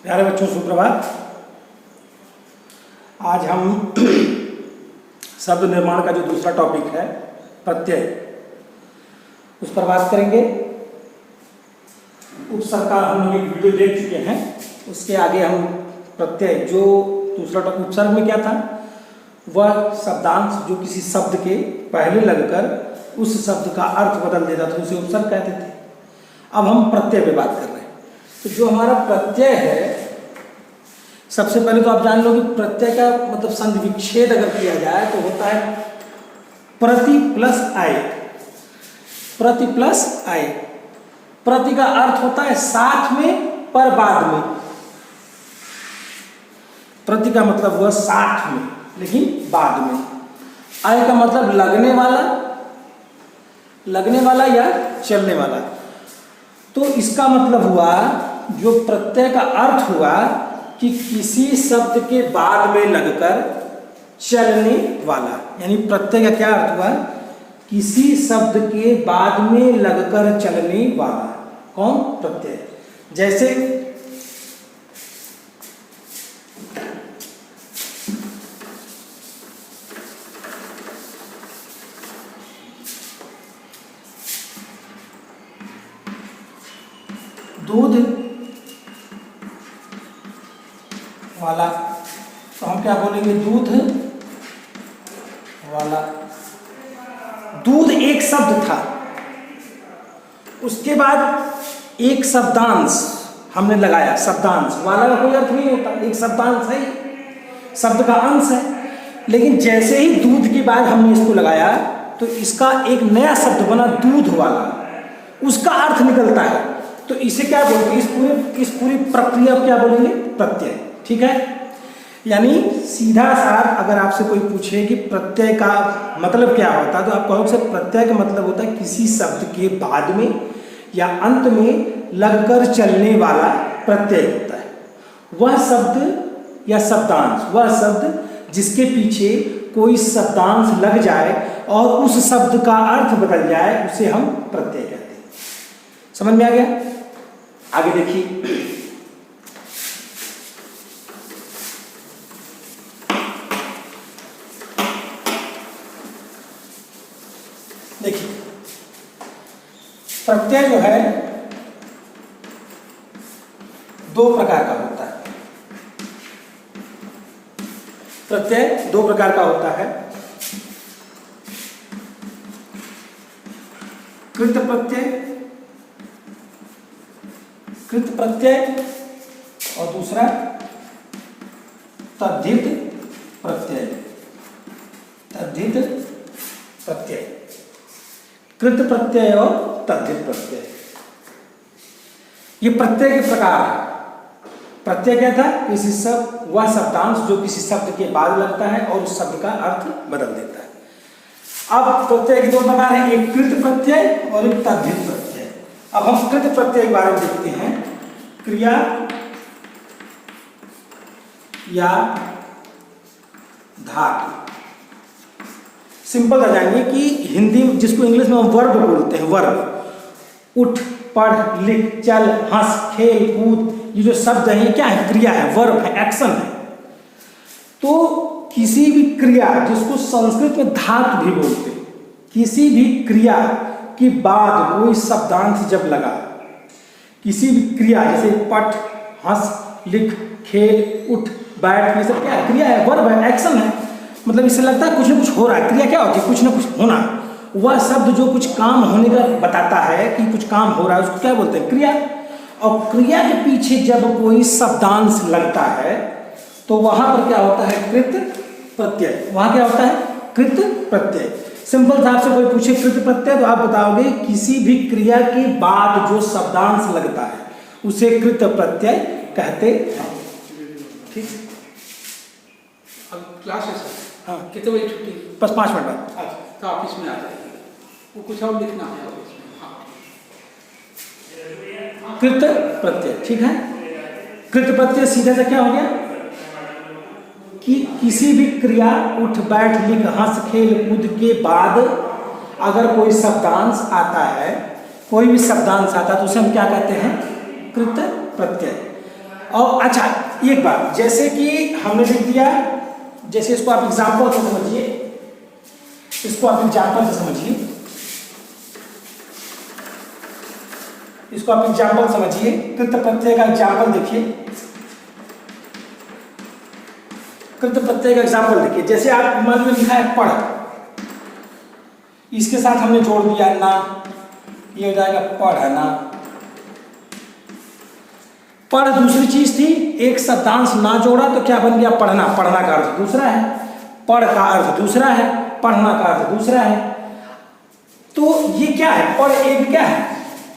प्यारे बच्चों सुप्रभात। आज हम शब्द निर्माण का जो दूसरा टॉपिक है प्रत्यय, उस पर बात करेंगे। उपसर्ग का हम लोग एक वीडियो देख चुके हैं, उसके आगे हम प्रत्यय जो दूसरा टॉपिक उपसर्ग में क्या था, वह शब्दांश जो किसी शब्द के पहले लगकर उस शब्द का अर्थ बदल देता था, उसे उपसर्ग कहते थे। अब हम प्रत्यय पे बात कर रहे हैं। तो जो हमारा प्रत्यय है, सबसे पहले तो आप जान लो कि प्रत्यय का मतलब संधि विच्छेद अगर किया जाए तो होता है प्रति प्लस आय। प्रति प्लस आय, प्रति का अर्थ होता है साथ में पर बाद में। प्रति का मतलब हुआ साथ में लेकिन बाद में। आय का मतलब लगने वाला या चलने वाला। तो इसका मतलब हुआ, जो प्रत्यय का अर्थ हुआ कि किसी शब्द के बाद में लगकर चलने वाला, यानी प्रत्यय का क्या अर्थ हुआ, किसी शब्द के बाद में लगकर चलने वाला। कौन? प्रत्यय। जैसे दूध वाला, तो हम क्या बोलेंगे? दूध वाला। दूध एक शब्द था, उसके बाद एक शब्दांश हमने लगाया। शब्दांश वाला का कोई अर्थ नहीं होता, एक शब्दांश है, शब्द का अंश है। लेकिन जैसे ही दूध के बाद हमने इसको लगाया तो इसका एक नया शब्द बना, दूध वाला, उसका अर्थ निकलता है। तो इसे क्या बोलेंगे? इस पूरी प्रक्रिया को क्या बोलेंगे? प्रत्यय। ठीक है। यानी सीधा सार अगर आपसे कोई पूछे कि प्रत्यय का मतलब क्या होता है, तो आप कहोगे सर प्रत्यय का मतलब होता है किसी शब्द के बाद में या अंत में लगकर चलने वाला प्रत्यय होता है। वह शब्द या शब्दांश, वह शब्द जिसके पीछे कोई शब्दांश लग जाए और उस शब्द का अर्थ बदल जाए, उसे हम प्रत्यय कहते हैं। समझ में आ गया? आगे देखिए, प्रत्यय जो है दो प्रकार का होता है। प्रत्यय दो प्रकार का होता है, कृत प्रत्यय और दूसरा तद्धित प्रत्यय। कृत प्रत्यय और तद्धित प्रत्यय, ये प्रत्यय के प्रकार है। प्रत्यय क्या था? किसी शब्द, वह शब्दांश जो किसी शब्द के बाद लगता है और उस शब्द का अर्थ बदल देता है। अब प्रत्यय के दो प्रकार हैं, एक कृत प्रत्यय और एक तद्धित प्रत्यय। अब हम कृत प्रत्यय के बारे में देखते हैं। क्रिया या धातु। सिंपल आ जाएंगे कि हिंदी, जिसको इंग्लिश में हम वर्ब बोलते हैं, वर्ब। उठ, पढ़, लिख, चल, हंस, खेल, कूद, ये जो शब्द है ये क्या है? क्रिया है, वर्ब है, एक्शन है। तो किसी भी क्रिया, जिसको संस्कृत में धातु भी बोलते हैं, किसी भी क्रिया के बाद कोई शब्दांश जब लगा, किसी भी क्रिया जैसे पढ़, हंस, लिख, खेल, उठ, बैठ, ये सब क्या है? क्रिया है, वर्ब है, एक्शन है। मतलब इससे लगता है कुछ ना कुछ हो रहा है। क्रिया क्या होती है? कुछ ना कुछ होना। वह शब्द जो कुछ काम होने का बताता है कि कुछ काम हो रहा है, उसको क्या बोलते हैं? क्रिया। और क्रिया के पीछे जब कोई शब्दांश लगता है तो वहां पर क्या होता है? कृत प्रत्यय। वहां क्या होता है? कृत प्रत्यय। सिंपल सा आपसे कोई पूछे कृत प्रत्यय, तो आप बताओगे किसी भी क्रिया के बाद जो शब्दांश लगता है उसे कृत प्रत्यय कहते हैं। ठीक। अब क्लास है सर। हाँ, कितने बजे छुट्टी? बस 5 मिनट बाद। अच्छा, तो ऑफिस में आ जाएंगे, वो कुछ और लिखना है ऑफिस में। हाँ, कृत प्रत्यय। ठीक है। कृत प्रत्यय सीधा सा क्या हो गया कि किसी भी क्रिया, उठ, बैठ, लिख, हंस, खेल, कूद के बाद अगर कोई शब्दांश आता है, कोई भी शब्दांश आता है, तो उसे हम क्या कहते हैं? कृत प्रत्यय। और अच्छा एक बात, जैसे कि हमने लिख दिया, जैसे इसको आप एग्जाम्पल से समझिए, इसको आप एग्जाम्पल से समझिए, इसको आप एग्जाम्पल समझिए, कृत प्रत्यय का एग्जाम्पल देखिए, कृत प्रत्यय का एग्जाम्पल देखिए। जैसे आप मान लो लिखा है पढ़, इसके साथ हमने जोड़ दिया ना, ये हो जाएगा पढ़ना। पढ़ दूसरी चीज थी, एक शब्दांश ना जोड़ा तो क्या बन गया पढ़ना। पढ़ना का अर्थ दूसरा है, पढ़ का अर्थ दूसरा है, पढ़ना का अर्थ दूसरा है। तो ये क्या है, पढ़ एक क्या है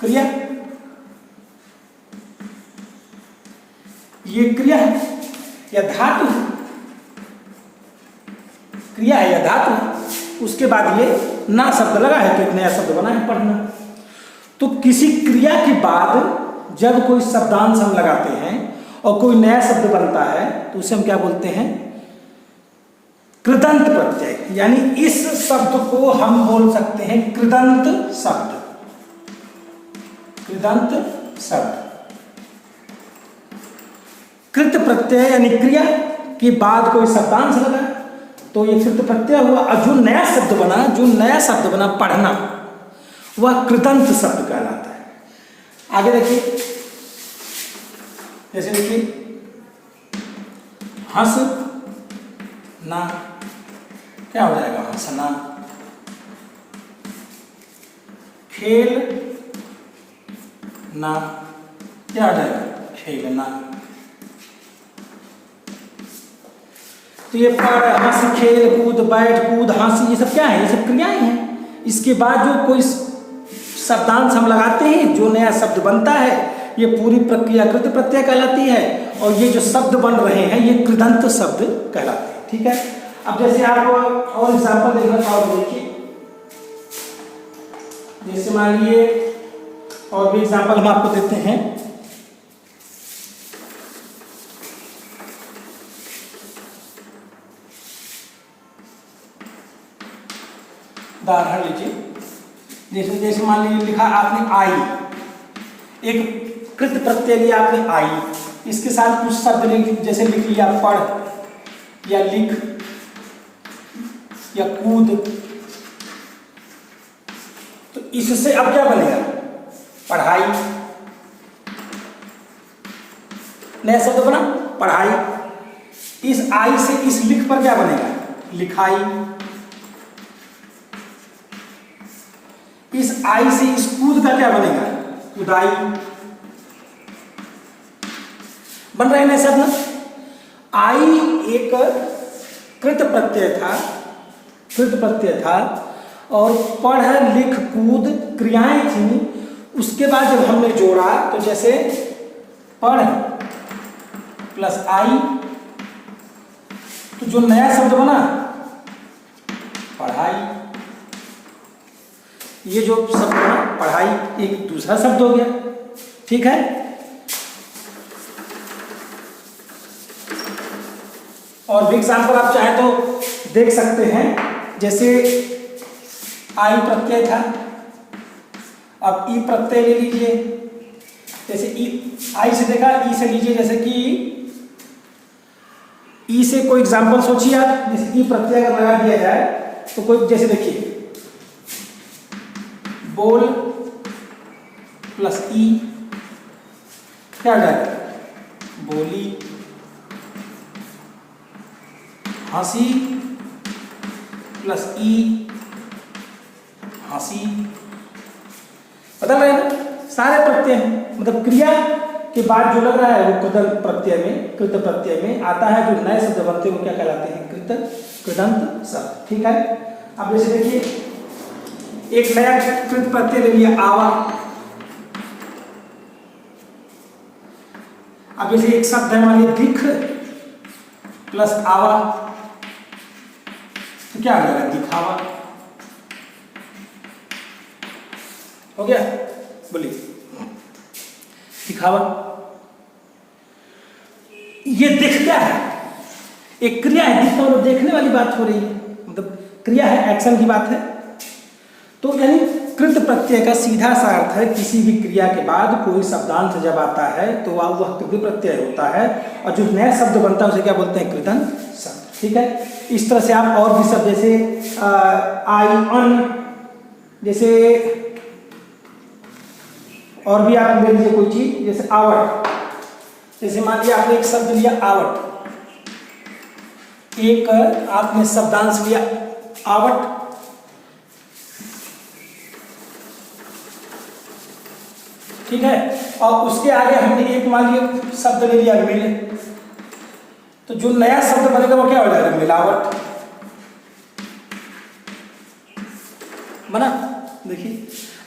क्रिया, ये क्रिया है या धातु, क्रिया है या धातु। उसके बाद ये ना शब्द लगा है तो एक नया शब्द बना है पढ़ना। तो किसी क्रिया के बाद जब कोई शब्दांश हम लगाते हैं और कोई नया शब्द बनता है तो उसे हम क्या बोलते हैं, कृदंत प्रत्यय। यानी इस शब्द को हम बोल सकते हैं कृदंत शब्द, कृदंत शब्द। कृत प्रत्यय यानी क्रिया के बाद कोई शब्दांश लगा तो ये कृत प्रत्यय हुआ, और जो नया शब्द बना, जो नया शब्द बना पढ़ना, वह कृदंत शब्द कहलाता है। आगे देखिए, जैसे देखिए हंस ना, क्या हो जाएगा हंसना। खेल ना, क्या हो जाएगा खेलना। तो ये पढ़, हंस, खेल, कूद, बैठ, कूद, हंस, ये सब क्या है, ये सब क्रियाएं हैं। इसके बाद जो कोई शब्दांश हम लगाते हैं, जो नया शब्द बनता है, ये पूरी प्रक्रिया कृत प्रत्यय कहलाती है। और ये जो शब्द बन रहे हैं ये कृदंत शब्द कहलाते हैं। ठीक है, अब जैसे आप और एग्जाम्पल देखना चाहो देखिए, जैसे मान लीजिए और भी एग्जाम्पल हम आपको देते हैं। उदाहरण लीजिए, जैसे जैसे मान लीजिए लिखा आपने आई, एक कृत प्रत्यय लिया आपने आई, इसके साथ कुछ शब्द लिख, जैसे लिख लिया पढ़ या लिख या कूद, तो इससे अब क्या बनेगा पढ़ाई। नया शब्द बना पढ़ाई। इस आई से इस लिख पर क्या बनेगा लिखाई। इस आई से इस कूद का क्या बनेगा कुदाई। बन रहे हैं सब ना। आई एक कृत प्रत्यय था, कृत प्रत्यय था, और पढ़ लिख कूद क्रियाएं थी। उसके बाद जब हमने जोड़ा तो जैसे पढ़ प्लस आई, तो जो नया शब्द बना पढ़ाई। ये जो शब्द बना पढ़ाई एक दूसरा शब्द हो गया। ठीक है, और भी एग्जाम्पल आप चाहे तो देख सकते हैं। जैसे आई प्रत्यय था, अब ई प्रत्यय ले लीजिए। जैसे ई, आई से देखा, ई से लीजिए। जैसे कि ई से कोई एग्जाम्पल सोचिए आप, जैसे ई प्रत्यय अगर लगा दिया जाए तो कोई, जैसे देखिए बोल प्लस ई क्या हो जाएगा बोली। हंसी प्लस ई हंसी। पता लगा ना, सारे प्रत्यय हैं, मतलब क्रिया के बाद जो लग रहा है वो कृत प्रत्यय में, कृत प्रत्यय में आता है। जो नए शब्द बनते हैं वो क्या कहलाते हैं कृदंत शब्द। ठीक है, अब जैसे देखिए एक नया कृत प्रत्यय ले लिया आवा। अब जैसे एक शब्द है मान लीजिए दिख प्लस आवा, तो क्या हो जाएगा दिखावा। हो गया, बोलिए दिखावा। ये दिख क्या है, एक क्रिया है। दिख तो देखने वाली बात हो रही है, मतलब क्रिया है, एक्शन की बात है। तो यानी कृत प्रत्यय का सीधा सा अर्थ है किसी भी क्रिया के बाद कोई शब्दांश जब आता है तो वह कृत प्रत्यय होता है, और जो नया शब्द बनता है उसे क्या बोलते हैं? कृदंत शब्द। ठीक है, इस तरह से आप और भी शब्द जैसे आई अन, जैसे और भी आप ले लीजिए कोई चीज, जैसे आवट। जैसे मान लिया आपने एक शब्द लिया आवट, एक आपने शब्दांश लिया आवट, ठीक है, और उसके आगे हमने एक मान लिया शब्द ले लिया मिल, तो जो नया शब्द बनेगा वो क्या हो जाएगा? मिलावट। बना? देखिए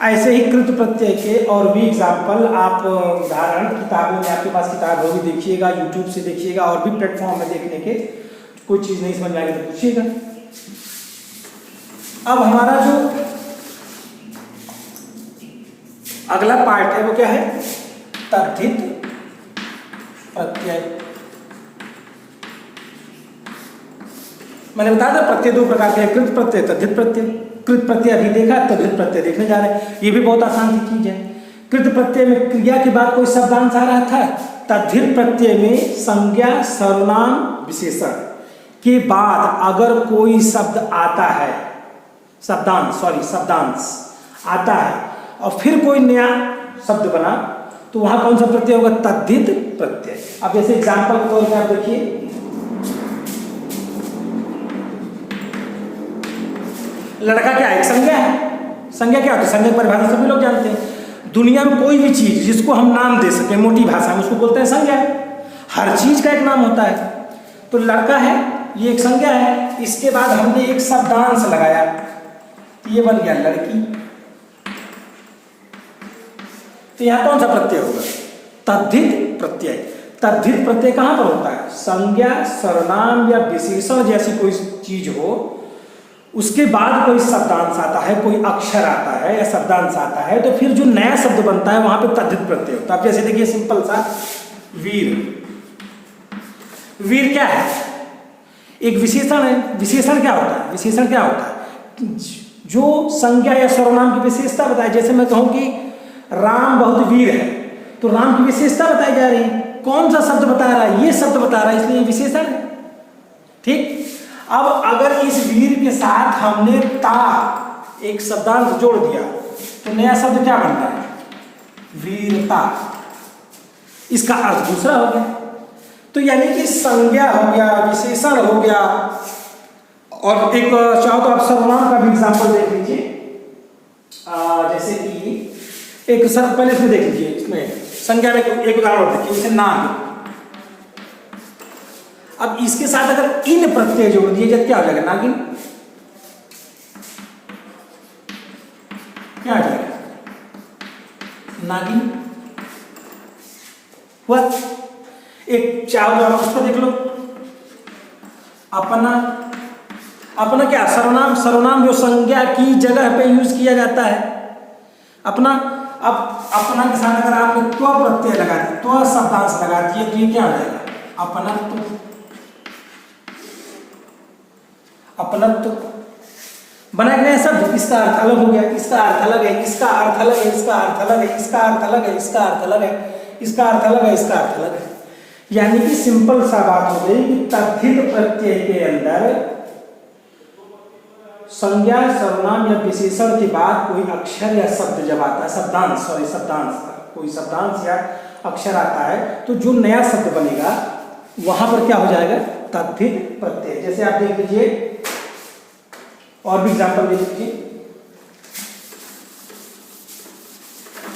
ऐसे ही कृत प्रत्यय के और भी एग्जाम्पल आप उदाहरण किताबों में, आपके पास किताब होगी, देखिएगा, यूट्यूब से देखिएगा, और भी प्लेटफॉर्म में देखने के, कोई चीज नहीं समझ में आएगी तो पूछिएगा। अब हमारा जो अगला पार्ट है वो क्या है? तद्धित प्रत्यय। मैंने बताया था प्रत्यय दो प्रकार के हैं, कृत प्रत्यय, तद्धित प्रत्यय। कृत प्रत्यय अभी देखा, तद्धित प्रत्यय देखने जा रहे हैं। ये भी बहुत आसान सी चीज है। कृत प्रत्यय में क्रिया के बाद कोई शब्दांश आ रहा था, तद्धित प्रत्यय में संज्ञा, सर्वनाम, विशेषण के बाद अगर कोई शब्द आता है, शब्दांश आता है और फिर कोई नया शब्द बना, तो वहां कौन सा प्रत्यय होगा? तद्धित प्रत्यय। अब जैसे एग्जांपल के तौर पर आप देखिए, लड़का क्या है? संज्ञा है। संज्ञा क्या होती है? संज्ञा की परिभाषा सभी लोग जानते हैं। दुनिया में कोई भी चीज जिसको हम नाम दे सके मोटी भाषा में, उसको बोलते हैं संज्ञा। हर चीज का एक नाम होता है। तो लड़का है, ये एक संज्ञा है। इसके बाद हमने एक शब्दांश लगाया, ये बन गया लड़की। तो यहां कौन सा प्रत्यय होगा? तद्धित प्रत्यय। तद्धित प्रत्यय कहां पर होता है? संज्ञा, सर्वनाम या विशेषण जैसी कोई चीज हो, उसके बाद कोई शब्दांश आता है, कोई अक्षर आता है या शब्दांश आता है, तो फिर जो नया शब्द बनता है वहां पे तद्धित प्रत्यय होता है। अब जैसे देखिए सिंपल सा वीर। वीर क्या है? एक विशेषण है। विशेषण क्या होता है? विशेषण क्या होता है? जो संज्ञा या सर्वनाम की विशेषता बताए। जैसे मैं कहूं कि राम बहुत वीर है, तो राम की विशेषता बताई जा रही है। कौन सा शब्द बता रहा है? ये शब्द बता रहा है, इसलिए ये विशेषण है। ठीक। अब अगर इस वीर के साथ हमने ता एक शब्दांश जोड़ दिया, तो नया शब्द क्या बनता है? वीरता। इसका अर्थ दूसरा हो गया। तो यानी कि संज्ञा हो गया, विशेषण हो गया, और एक चाहो तो आप सर्वनाम का भी एग्जाम्पल देख लीजिए। जैसे कि एक सर पहले इसमें देख लीजिए, इसमें संज्ञा में एक उदाहरण देखिए, जैसे नाग। अब इसके साथ अगर इन प्रत्यय जोड़ दिए जाए, क्या हो जाएगा? नागिन। क्या आ जाएगा? नागिन हुआ। एक चाहो उस पर देख लो, अपना। अपना क्या? सर्वनाम। सर्वनाम जो संज्ञा की जगह पे यूज किया जाता है, अपना। अब अपना के साथ अगर आपने त्व प्रत्यय लगा दिया, त्व शब्दांश लगा दिए, तो ये क्या हो जाएगा? अपनत्व। अपनत्व बना गया शब्द। इसका अर्थ अलग हो गया, इसका अर्थ अलग है, इसका अर्थ अलग है, इसका अर्थ अलग है, इसका अर्थ अलग है, इसका अर्थ अलग है, इसका अर्थ अलग है, इसका अर्थ अलग है। यानी कि सिंपल सा बात हो गई कि तद्धित प्रत्यय के अंदर संज्ञा, सर्वनाम या विशेषण के बाद कोई अक्षर या शब्द जब आता है, शब्दांश, कोई शब्दांश या अक्षर आता है, तो जो नया शब्द बनेगा वहां पर क्या हो जाएगा? तद्धित प्रत्यय। जैसे आप देख लीजिए, और भी एग्जाम्पल देख लीजिए।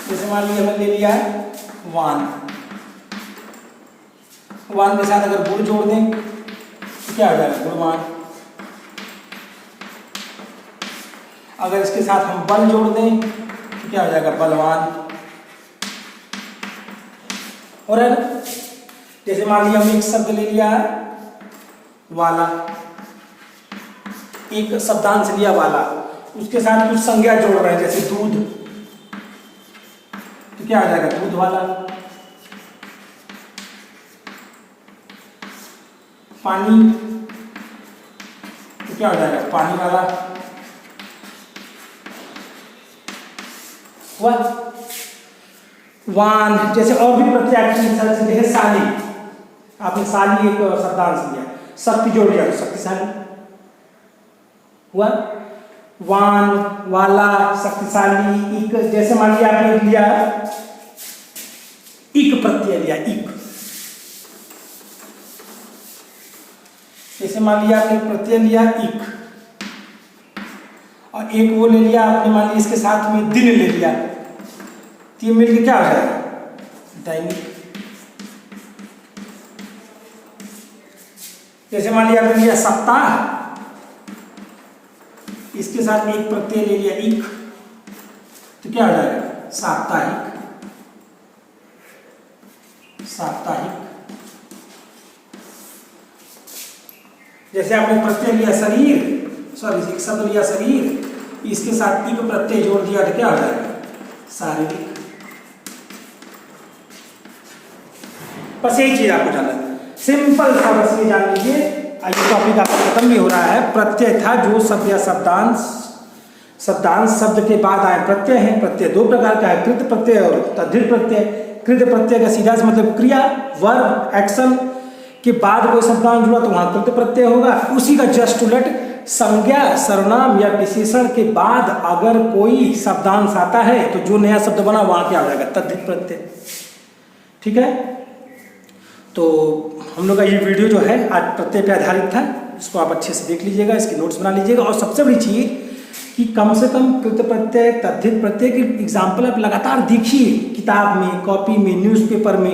जैसे मान लीजिए हमने ले लिया है वान। वान के साथ अगर गुण जोड़ दें तो क्या हो जाएगा? गुणवान। अगर इसके साथ हम बल जोड़ दें तो क्या हो जाएगा? बलवान। हो रहा है ना? जैसे मान लीजिए हमने एक शब्द ले लिया है वाला, एक शब्दांश लिया वाला, उसके साथ कुछ संज्ञा जोड़ रहे हैं, जैसे दूध, तो क्या आ जाएगा? दूध वाला। पानी, तो क्या हो जाएगा? पानी वाला। हुआ। वान, जैसे और भी प्रत्यय जैसे साली, आपने साली एक शब्दांश लिया, शक्ति जोड़ दिया तो शक्तिशाली हुआ। वान, वाला, शक्तिशाली, इक, जैसे मान लिया आपने लिया इक प्रत्यय लिया, इक, जैसे मान लिया आपने प्रत्यय लिया इक, और एक वो ले लिया आपने, मान लिया इसके साथ में दिन ले लिया, तीन मिलकर क्या हो जाएगा, दैनिक। जैसे मान लिया आपने लिया सप्ताह, इसके साथ एक प्रत्यय ले लिया इक, तो क्या हो जाएगा, साप्ताहिक, साप्ताहिक। जैसे आपने प्रत्यय लिया शरीर, सॉरी एक शब्द लिया शरीर, इसके साथ इक प्रत्यय जोड़ दिया तो क्या हो जाएगा, शारीरिक। बस यही चीज आपको जानना है, सिंपल सा, बस ये जान लीजिए। ये टॉपिक आपका खत्म भी हो रहा है। प्रत्यय था जो शब्द या शब्दांश, शब्दांश शब्द के बाद आए प्रत्यय हैं। प्रत्यय दो प्रकार का है, कृत प्रत्यय और तद्धित प्रत्यय। कृत प्रत्यय का सीधा मतलब क्रिया, वर्ब, एक्शन के बाद कोई शब्दांश जुड़ा तो वहां कृत प्रत्यय होगा। उसी का जस्ट उलट संज्ञा, सर्वनाम या विशेषण के बाद अगर कोई शब्दांश आता है तो जो नया शब्द बना वहां क्या हो जाएगा, तद्धित प्रत्यय। ठीक है, तो हम लोग का ये वीडियो जो है आज प्रत्यय पे आधारित था, इसको आप अच्छे से देख लीजिएगा, इसके नोट्स बना लीजिएगा। और सबसे बड़ी चीज कि कम से कम कृत प्रत्यय, तद्धित प्रत्यय के एग्जाम्पल आप लगातार देखिए, किताब में, कॉपी में, न्यूज़पेपर में।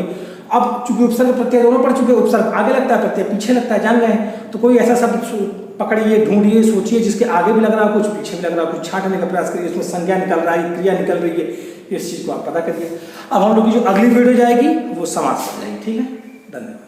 अब चूंकि उपसर्ग प्रत्यय दोनों पढ़ चुके, उपसर्ग आगे लगता है, प्रत्यय पीछे लगता है, जान गए। तो कोई ऐसा शब्द पकड़िए, ढूंढिए, सोचिए जिसके आगे भी लग रहा है कुछ, पीछे भी लग रहा है कुछ, छांटने का प्रयास करिए, उसमें संज्ञा निकल रहा है, क्रिया निकल रही है, इस चीज़ को आप पता करिए। अब हम लोग की जो अगली वीडियो जाएगी वो समास पर जाएगी। ठीक है, धन्यवाद।